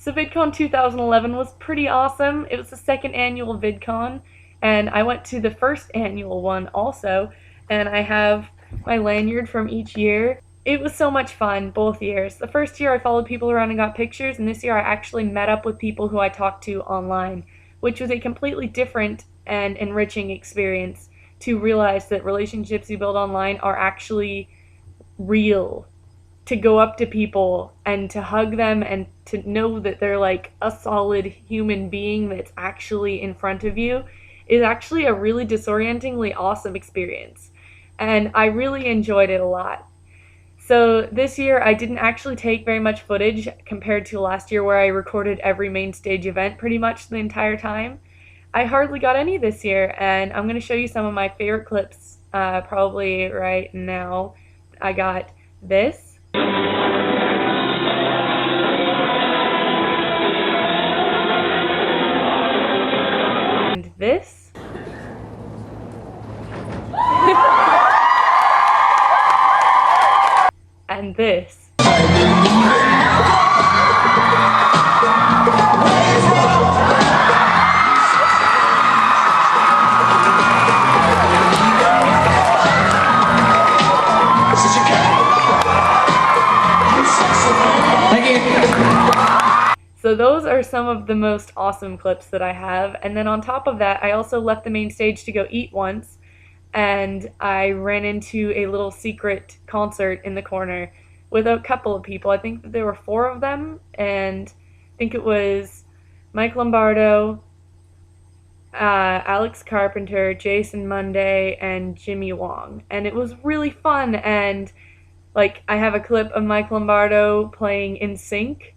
So VidCon 2011 was pretty awesome. It was the second annual VidCon, and I went to the first annual one also, and I have my lanyard from each year. It was so much fun both years. The first year I followed people around and got pictures, and this year I actually met up with people who I talked to online, which was a completely different and enriching experience to realize that relationships you build online are actually real. To go up to people and to hug them and to know that they're like a solid human being that's actually in front of you is actually a really disorientingly awesome experience. And I really enjoyed it a lot. So this year I didn't actually take very much footage compared to last year where I recorded every main stage event pretty much the entire time. I hardly got any this year, and I'm going to show you some of my favorite clips probably right now. I got this. And this. And this. So those are some of the most awesome clips that I have, and then on top of that I also left the main stage to go eat once, and I ran into a little secret concert in the corner with a couple of people. I think that there were 4 of them, and I think it was Mike Lombardo, Alex Carpenter, Jason Monday, and Jimmy Wong, and it was really fun. And like, I have a clip of Mike Lombardo playing In Sync.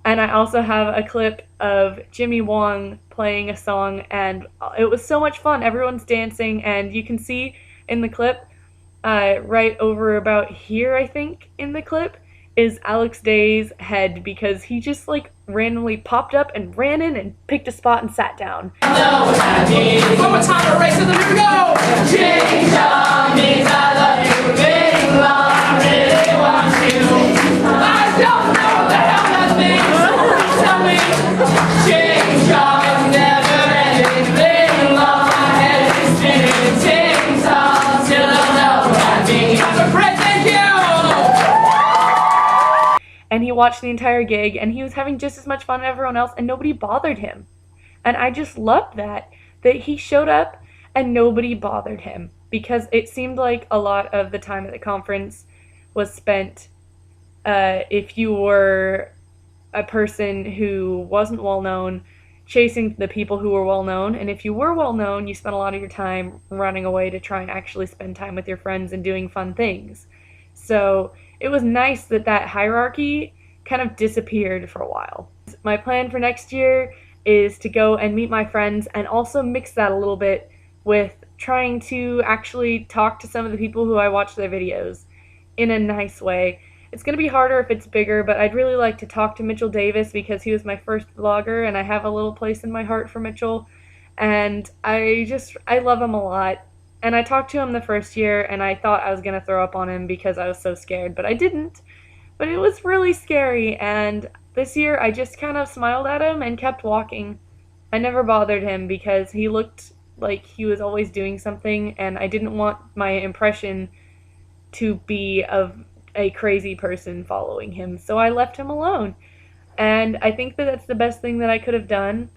And I also have a clip of Jimmy Wong playing a song, and it was so much fun. Everyone's dancing, and you can see in the clip, right over about here, I think, in the clip, is Alex Day's head, because he just like randomly popped up and ran in and picked a spot and sat down. And he watched the entire gig, and he was having just as much fun as everyone else, and nobody bothered him. And I just loved that he showed up and nobody bothered him, because it seemed like a lot of the time at the conference was spent if you were a person who wasn't well known, chasing the people who were well known, and if you were well known, you spent a lot of your time running away to try and actually spend time with your friends and doing fun things. So it was nice that that hierarchy kind of disappeared for a while. My plan for next year is to go and meet my friends and also mix that a little bit with trying to actually talk to some of the people who I watch their videos in a nice way. It's going to be harder if it's bigger, but I'd really like to talk to Mitchell Davis because he was my first vlogger, and I have a little place in my heart for Mitchell, and I love him a lot. And I talked to him the first year, and I thought I was going to throw up on him because I was so scared, but I didn't. But it was really scary, and this year I just kind of smiled at him and kept walking. I never bothered him because he looked like he was always doing something, and I didn't want my impression to be of a crazy person following him, so I left him alone. And I think that that's the best thing that I could have done.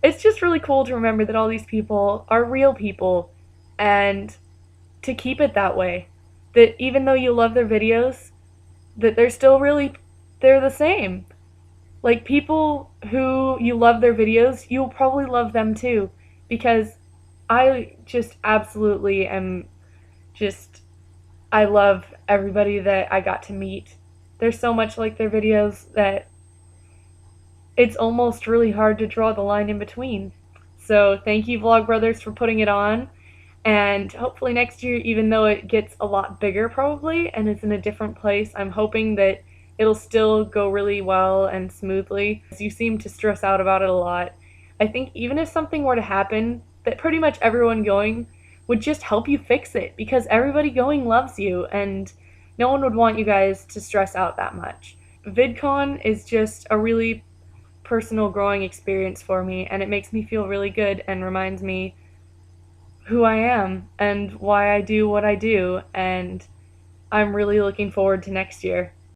It's just really cool to remember that all these people are real people, and to keep it that way, that even though you love their videos, that they're the same. Like, people who you love their videos, you'll probably love them too, because I just absolutely I love everybody that I got to meet. They're so much like their videos that it's almost really hard to draw the line in between. So thank you, Vlogbrothers, for putting it on. And hopefully next year, even though it gets a lot bigger probably and it's in a different place, I'm hoping that it'll still go really well and smoothly. You seem to stress out about it a lot. I think even if something were to happen, that pretty much everyone going would just help you fix it because everybody going loves you and no one would want you guys to stress out that much. VidCon is just a really personal growing experience for me, and it makes me feel really good and reminds me who I am and why I do what I do, and I'm really looking forward to next year.